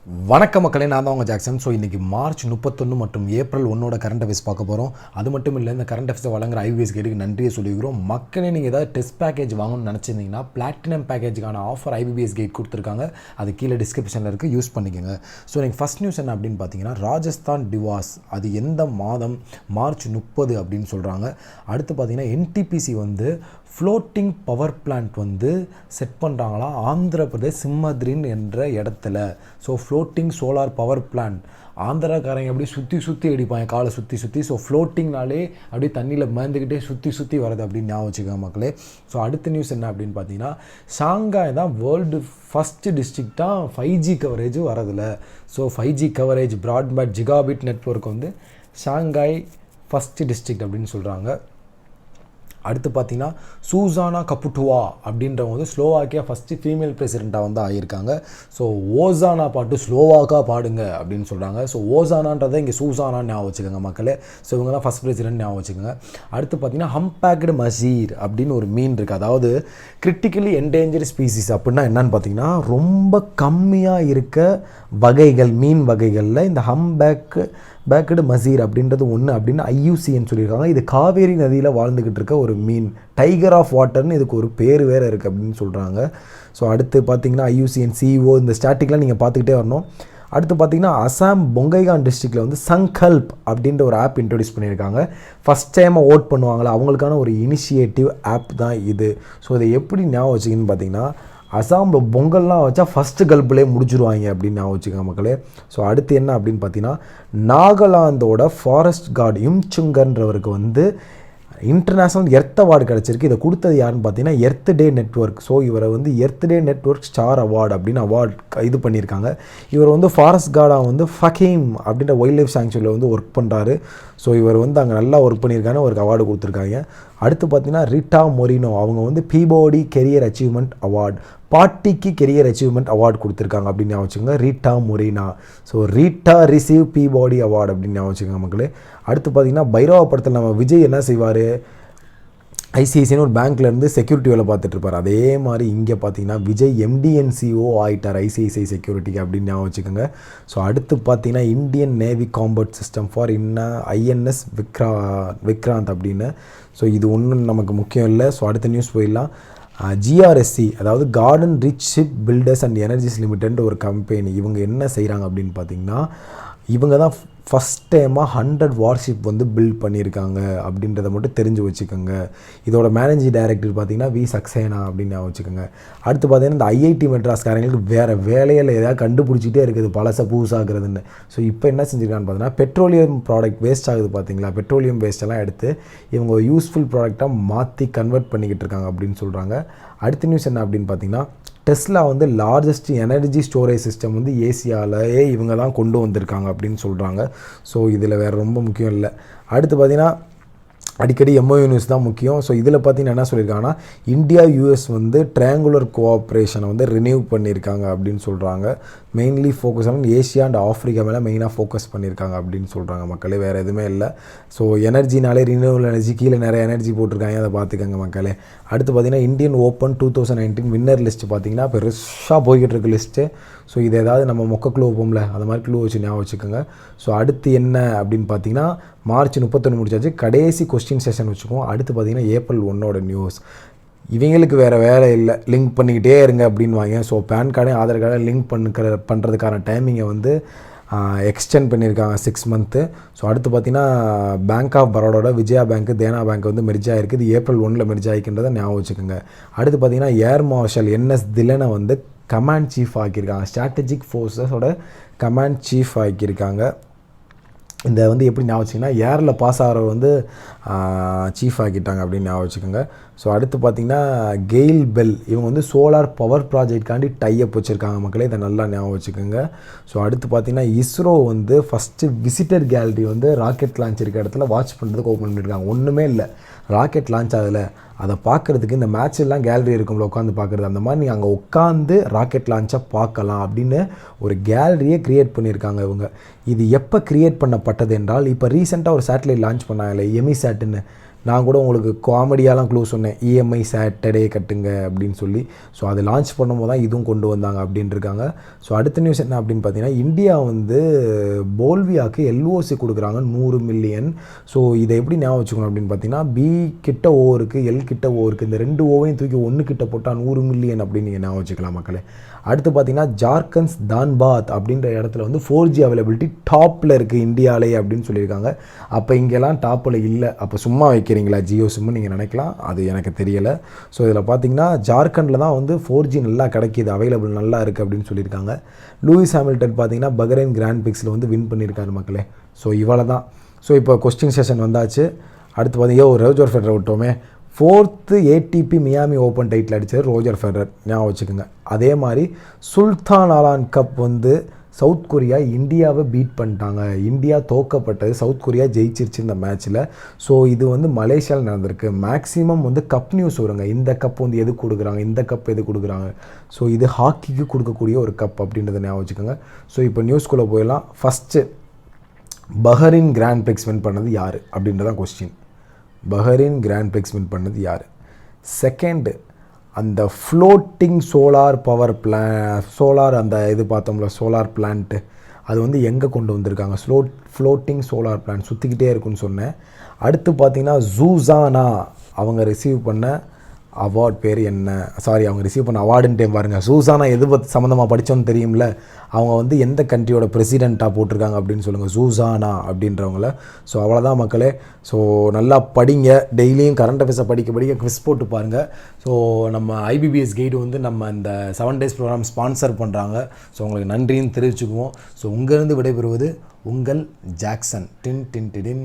வணக்க மக்களே, நான் தான் உங்கள் ஜாக்சன். ஸோ இன்றைக்கி மார்ச் 31 மற்றும் ஏப்ரல் 1 கரண்ட் அஃபேர்ஸ் பார்க்க போகிறோம். அது மட்டும் இல்லை, இந்த கரண்ட் அஃபேர்ஸை வழங்குற ஐபிஎஸ் கேட்டுக்கு நன்றியை சொல்லிக்கிறோம். மக்களே, நீங்கள் ஏதாவது டெஸ்ட் பேக்கேஜ் வாங்கணும்னு நினச்சிருந்தீங்கன்னா பிளாட்டினம் பேக்கேஜுக்கான ஆஃபர் ஐபிஎஸ் கேட் கொடுத்துருக்காங்க. அது கீழே டிஸ்கிரிப்ஷனில் இருக்குது, யூஸ் பண்ணிக்கோங்க. ஸோ எனக்கு ஃபஸ்ட் நியூஸ் என்ன அப்படின்னு பார்த்தீங்கன்னா, ராஜஸ்தான் டிவாஸ் அது எந்த மாதம் மார்ச் 30 அப்படின்னு சொல்கிறாங்க. அடுத்து பார்த்தீங்கன்னா என்டிபிசி வந்து ஃப்ளோட்டிங் பவர் பிளான்ட் வந்து செட் பண்ணுறாங்களா ஆந்திர பிரதேஷ் சிம்மத்ரின் என்ற இடத்துல. So floating solar power plant ஆந்திராக்காரங்க அப்படியே சுற்றி அடிப்பாங்க, காலை சுற்றி. ஸோ ஃப்ளோட்டிங்னாலே அப்படியே தண்ணியில் மேந்துக்கிட்டே சுற்றி வரது அப்படின்னு ஞாபகம் வச்சுக்கோங்க மக்களே. ஸோ அடுத்த நியூஸ் என்ன அப்படின்னு பார்த்தீங்கன்னா, ஷாங்காய் தான் வேர்ல்டு ஃபஸ்ட்டு டிஸ்ட்ரிக்டாக 5G கவரேஜ் வரதில்ல. So 5G coverage broadband gigabit network வந்து ஷாங்காய் ஃபஸ்ட்டு டிஸ்ட்ரிக்ட் அப்படின்னு சொல்கிறாங்க. அடுத்து பார்த்தீங்கன்னா சூசானா கப்புட்டுவா அப்படின்றவங்க வந்து ஸ்லோவாக்கியா ஃபஸ்ட்டு ஃபீமேல் பிரசிடெண்ட்டாக வந்து ஆகியிருக்காங்க. ஸோ ஓசானா பாட்டு ஸ்லோவாக்காக பாடுங்க அப்படின்னு சொல்கிறாங்க. ஸோ ஓசானான்றதை இங்கே சூசானான்னு ஞாபகம் வச்சுக்கோங்க மக்களே. ஸோ இவங்க தான் ஃபஸ்ட் பிரசிடென்ட் ஞாபகம் வச்சுக்கோங்க. அடுத்து பார்த்தீங்கன்னா ஹம்பேக்டு மசீர் அப்படின்னு ஒரு மீன் இருக்குது. அதாவது கிரிட்டிக்கலி என்டேஞ்சர் ஸ்பீசிஸ் அப்படின்னா என்னன்னு பார்த்தீங்கன்னா, ரொம்ப கம்மியாக இருக்க வகைகள், மீன் வகைகளில் இந்த பேக்கடு மசீர் அப்படின்றது ஒன்று அப்படின்னு ஐயூசின்னு சொல்லியிருக்காங்க. இது காவேரி நதியில் வாழ்ந்துக்கிட்டு இருக்க ஒரு மீன், டைகர் ஆஃப் வாட்டர்னு இதுக்கு ஒரு பேர் வேறு இருக்குது அப்படின்னு சொல்கிறாங்க. ஸோ அடுத்து பார்த்தீங்கன்னா ஐயூசிஎன் சிஓ இந்த ஸ்டாட்டிக்லாம் நீங்கள் பார்த்துக்கிட்டே வரணும். அடுத்து பார்த்தீங்கன்னா அசாம் பொங்கைகான் டிஸ்ட்ரிக்டில் வந்து சங்கல்ப் அப்படின்ற ஒரு ஆப் இன்ட்ரடியூஸ் பண்ணியிருக்காங்க. ஃபஸ்ட் டைமாக ஓட் பண்ணுவாங்களா அவங்களுக்கான ஒரு இனிஷியேட்டிவ் ஆப் தான் இது. ஸோ இதை எப்படி ஞாபகம் வச்சிங்கன்னு பார்த்தீங்கன்னா, அசாமில் பொங்கல்லாம் வச்சா ஃபஸ்ட்டு கல்ப்லேயே முடிச்சிருவாங்க அப்படின்னு நான் வச்சுக்கோங்க மக்களே. ஸோ அடுத்து என்ன அப்படின்னு பார்த்தீங்கன்னா, நாகாலாந்தோட ஃபாரஸ்ட் கார்டு இம்சுங்கன்றவருக்கு வந்து இன்டர்நேஷ்னல் எர்த் அவார்டு கிடச்சிருக்கு. இதை கொடுத்தது யாருன்னு பார்த்தீங்கன்னா எர்த் டே நெட்வொர்க். ஸோ இவரை வந்து எர்த் டே நெட்வொர்க் ஸ்டார் அவார்டு அப்படின்னு அவார்டு இது பண்ணியிருக்காங்க. இவர் வந்து ஃபாரஸ்ட் கார்டாக வந்து ஃபகீம் அப்படின்ற வைல்ட் லைஃப் சாங்சுரியில் வந்து ஒர்க் பண்ணுறாரு. ஸோ இவர் வந்து அங்கே நல்லா ஒர்க் பண்ணியிருக்காங்க, ஒரு அவார்டு கொடுத்துருக்காங்க. அடுத்து பார்த்தீங்கன்னா ரிட்டா மொரினோ, அவங்க வந்து பீபாடி கெரியர் அச்சீவ்மெண்ட் அவார்டு, பாட்டிக்கு கெரியர் அச்சீவ்மெண்ட் அவார்டு கொடுத்துருக்காங்க அப்படின்னு ஞாபகம் வச்சுக்கோங்க, Rita Moreno. So Rita receive Peabody award அப்படின்னு ஞாபகம் வச்சுக்கோங்க மக்களே. அடுத்து பார்த்தீங்கன்னா பைரவா படத்தில் நம்ம விஜய் என்ன செய்வார், ஐசிஐசின்னு ஒரு பேங்க்லேருந்து செக்யூரிட்டி வேலை பார்த்துட்ருப்பார். அதே மாதிரி இங்கே பார்த்தீங்கன்னா விஜய் எம்டிஎன்சிஓ ஆகிட்டார் ஐசிஐசிஐ செக்யூரிட்டிக்கு அப்படின்னு ஞாபகம் வச்சுக்கோங்க. ஸோ அடுத்து பார்த்தீங்கன்னா Indian Navy combat system for INS Vikrant அப்படின்னு. ஸோ இது ஒன்றும் நமக்கு முக்கியம் இல்லை. ஸோ அடுத்த நியூஸ் போயிடலாம். ஜிஆர்எஸ்சி அதாவது Garden Reach Shipbuilders and Engineers Limited ஒரு கம்பெனி. இவங்க என்ன செய்கிறாங்க அப்படின்னு பார்த்தீங்கன்னா, இவங்க தான் ஃபஸ்ட் டைமாக 100 வார்ஷிப் வந்து பில்ட் பண்ணியிருக்காங்க அப்படின்றத மட்டும் தெரிஞ்சு வச்சுக்கோங்க. இதோட மேனேஜிங் டைரக்டர் பார்த்தீங்கன்னா வி சக்சேனா அப்படின்னு வச்சுக்கோங்க. அடுத்து பார்த்தீங்கன்னா இந்த ஐஐடி மெட்ராஸ்காரங்களுக்கு வேறு வேலையில் ஏதாவது கண்டுபிடிச்சிட்டே இருக்குது பழச பூசாகிறதுன்னு. ஸோ இப்போ என்ன செஞ்சுருக்கான்னு பார்த்தீங்கன்னா, பெட்ரோலியம் ப்ராடக்ட் வேஸ்ட் ஆகுது பார்த்தீங்களா, பெட்ரோலியம் வேஸ்ட்டெல்லாம் எடுத்து இவங்க யூஸ்ஃபுல் ப்ராடக்டாக மாற்றி கன்வெர்ட் பண்ணிக்கிட்டு இருக்காங்க அப்படின்னு சொல்கிறாங்க. அடுத்த நியூஸ் என்ன அப்படின்னு பார்த்தீங்கன்னா, டெஸ்லா வந்து லார்ஜஸ்ட் எனர்ஜி ஸ்டோரேஜ் சிஸ்டம் வந்து ஏசியாவிலேயே இவங்க தான் கொண்டு வந்திருக்காங்க அப்படின்னு சொல்கிறாங்க. ஸோ இதில் வேறு ரொம்ப முக்கியம் இல்லை. அடுத்து பார்த்திங்கன்னா அடிக்கடி எம்ஓயூ நியூஸ் தான் முக்கியம். ஸோ இதில் பார்த்தீங்கன்னா என்ன சொல்லியிருக்காங்கன்னா, இந்தியா யூஎஸ் வந்து ட்ரையாங்குலர் கோஆப்ரேஷனை வந்து ரினியூவ் பண்ணியிருக்காங்க அப்படின்னு சொல்கிறாங்க. Mainly focus on Asia and Africa மேலே மெயினாக ஃபோக்கஸ் பண்ணியிருக்காங்க அப்படின்னு சொல்கிறாங்க மக்களே. வேறு எதுவுமே இல்லை. ஸோ எனர்ஜினாலே ரினியூவல் எனர்ஜி கீழே நிறைய எனர்ஜி போட்டிருக்காங்க, அதை பார்த்துக்கங்க மக்களே. அடுத்து பார்த்திங்கன்னா இந்தியன் ஓப்பன் 2019 வின்னர் லிஸ்ட்டு பார்த்திங்கன்னா பெருசாக போய்கிட்டு இருக்கு லிஸ்ட்டு. ஸோ இது ஏதாவது நம்ம மொக்க க்ளூ வைப்போம்ல, அது மாதிரி க்ளூ வச்சு ஞாபகம் வச்சுக்கோங்க. ஸோ அடுத்து என்ன அப்படின்னு பார்த்தீங்கன்னா, மார்ச் 31 முடிச்சாச்சு, கடைசி கொஸ்டின் செஷன் வச்சுக்குவோம். அடுத்து பார்த்திங்கன்னா ஏப்ரல் 1 நியூஸ். இவங்களுக்கு வேறு வேலை இல்லை, லிங்க் பண்ணிக்கிட்டே இருங்க அப்படின்வாங்க. ஸோ பேன் கார்டையும் ஆதார் கார்டையும் லிங்க் பண்ணுறதுக்கான டைமிங்கை வந்து எக்ஸ்டெண்ட் பண்ணியிருக்காங்க 6 மந்த்து. ஸோ அடுத்து பார்த்திங்கன்னா பேங்க் ஆஃப் பரோடாவோட விஜயா பேங்க் தேனா பேங்க் வந்து மெர்ஜ் ஆகிருக்கு. இது ஏப்ரல் 1 மெர்ஜ் ஆகிக்கின்றதை ஞாபகம் வச்சுக்கோங்க. அடுத்து பார்த்திங்கன்னா ஏர் மார்ஷல் என்எஸ் திலனை வந்து கமாண்ட் சீஃப் ஆக்கியிருக்காங்க, ஸ்ட்ராட்டஜிக் ஃபோர்ஸஸோட கமாண்ட் சீஃப் ஆக்கியிருக்காங்க. இந்த வந்து எப்படி ஞாபகம் வச்சிங்கன்னா, ஏரில் பாஸ் ஆகிறவர் வந்து சீஃப் ஆக்கிட்டாங்க அப்படின்னு ஞாபகம் வச்சுக்கோங்க. ஸோ அடுத்து பார்த்திங்கன்னா கெயில் பெல், இவங்க வந்து சோலார் பவர் ப்ராஜெக்ட்காண்டி டைப் வச்சுருக்காங்க மக்களே, இதை நல்லா ஞாபகம் வச்சுக்கோங்க. ஸோ அடுத்து பார்த்திங்கன்னா இஸ்ரோ வந்து ஃபஸ்ட்டு விசிட்டர் கேலரி வந்து ராக்கெட் லான்ச் இருக்க இடத்துல வாட்ச் பண்ணுறதுக்கு ஓப்பன் பண்ணியிருக்காங்க. ஒன்றுமே இல்லை, ராக்கெட் லான்ச் ஆகலை, அதை பார்க்குறதுக்கு இந்த மேட்ச் எல்லாம் கேலரி இருக்கும்ல உட்காந்து பார்க்குறது, அந்த மாதிரி நீங்கள் அங்கே உட்காந்து ராக்கெட் லான்ச்சை பார்க்கலாம் அப்படின்னு ஒரு கேலரியை க்ரியேட் பண்ணியிருக்காங்க இவங்க. இது எப்போ க்ரியேட் பண்ணப்பட்டது என்றால், இப்போ ரீசெண்டாக ஒரு சேட்டலைட் லான்ச் பண்ணாங்களே எமிசாட்டுன்னு, நான் கூட உங்களுக்கு காமெடியாலாம் க்ளூ சொன்னேன், இஎம்ஐ சாட்டர்டே கட்டுங்க அப்படின்னு சொல்லி. ஸோ அது லான்ச் பண்ணும்போது தான் இதுவும் கொண்டு வந்தாங்க அப்படின்னு இருக்காங்க. ஸோ அடுத்த நியூஸ் என்ன அப்படின்னு பார்த்தீங்கன்னா, இந்தியா வந்து போல்வியாவுக்கு எல்ஓசி கொடுக்குறாங்க 100 மில்லியன். ஸோ இதை எப்படி ஞாபகம் வச்சுக்கணும் அப்படின்னு பார்த்தீங்கன்னா, பி கிட்ட ஓ இருக்குது, எல் கிட்ட ஓ இருக்குது, இந்த 2 ஓவையும் தூக்கி 1 கிட்ட போட்டால் 100 மில்லியன் அப்படின்னு நீங்கள் ஞாபகம் வச்சுக்கலாம் மக்களே. அடுத்து பார்த்தீங்கன்னா, ஜார்க்கண்ட்ஸ் தான்பாத் அப்படின்ற இடத்துல வந்து 4G அவைலபிலிட்டி டாப்பில் இருக்குது இந்தியாவிலே அப்படின்னு சொல்லியிருக்காங்க. அப்போ இங்கெல்லாம் டாப்பில் இல்லை, அப்போ சும்மா வைக்கிறீங்களா ஜியோ சிம்மு நீங்கள் நினைக்கலாம், அது எனக்கு தெரியலை. ஸோ இதில் பார்த்தீங்கன்னா ஜார்க்கண்டில் தான் வந்து 4G நல்லா கிடைக்கிது, அவைலபிள் நல்லா இருக்குது அப்படின்னு சொல்லியிருக்காங்க. லூயிஸ் ஹாமில்டன் பார்த்தீங்கன்னா பஹ்ரைன் கிராண்ட் பிரிக்ஸில் வந்து வின் பண்ணியிருக்காரு மக்களே. ஸோ இவ்வளோ தான். ஸோ இப்போ கொஸ்டின் செஷன் வந்தாச்சு. அடுத்து பார்த்தீங்கன்னா ரோஜர் ஃபெடரர் விட்டோமே, 4th ATP Miami Open title அடித்தது ரோஜர் ஃபெடரர், ஞாபகம் வச்சுக்கோங்க. அதே மாதிரி சுல்தான் ஆலான் கப் வந்து சவுத் கொரியா இந்தியாவை பீட் பண்ணிட்டாங்க, இந்தியா தோக்கப்பட்டது, சவுத் கொரியா ஜெயிச்சிருச்சு இந்த மேட்ச்சில். ஸோ இது வந்து மலேசியாவில் நடந்திருக்கு. மேக்ஸிமம் வந்து கப் நியூஸ் வருங்க, இந்த கப் வந்து எது கொடுக்குறாங்க, இந்த கப் எது கொடுக்குறாங்க. ஸோ இது ஹாக்கிக்கு கொடுக்கக்கூடிய ஒரு கப் அப்படின்றத ஞாபகம் வச்சுக்கோங்க. ஸோ இப்போ நியூஸ்குள்ளே போயிடலாம். First Bahrain Grand Prix win பண்ணது யார் அப்படின்றதான் question. Bahrain Grand Prix win பண்ணது யார்? செகண்டு, அந்த ஃப்ளோட்டிங் சோலார் பவர் சோலார் அந்த இது பார்த்தோம்ல சோலார் பிளான்ட்டு, அது வந்து எங்கே கொண்டு வந்திருக்காங்க? ஃப்ளோட்டிங் சோலார் பிளான்ட் சுற்றிக்கிட்டே இருக்குன்னு சொன்னேன். அடுத்து பார்த்திங்கன்னா ஜூசானா அவங்க ரிசீவ் பண்ண அவார்ட் பேர் என்ன? சாரி, அவங்க ரிசீவ் பண்ண அவார்டுன்ட்டே பாருங்கள். சூசானா எது சம்மந்தமாக படித்தோன்னு தெரியும்ல, அவங்க வந்து எந்த கண்ட்ரியோட பிரசிடெண்ட்டாக போட்டிருக்காங்க அப்படின்னு சொல்லுங்கள், சூசானா அப்படின்றவங்கள. ஸோ அவ்வளோதான் மக்களே. ஸோ நல்லா படிங்க, டெய்லியும் கரண்ட் அஃபேர்ஸை படிக்க குவிஸ் போட்டு பாருங்கள். ஸோ நம்ம IBBS கைடு வந்து நம்ம இந்த 7 days ப்ரோக்ராம் ஸ்பான்சர் பண்ணுறாங்க. ஸோ உங்களுக்கு நன்றின்னு தெரிவிச்சுக்குவோம். ஸோ உங்களிருந்து விடைபெறுவது உங்கள் ஜாக்சன். டின் டின் டின்.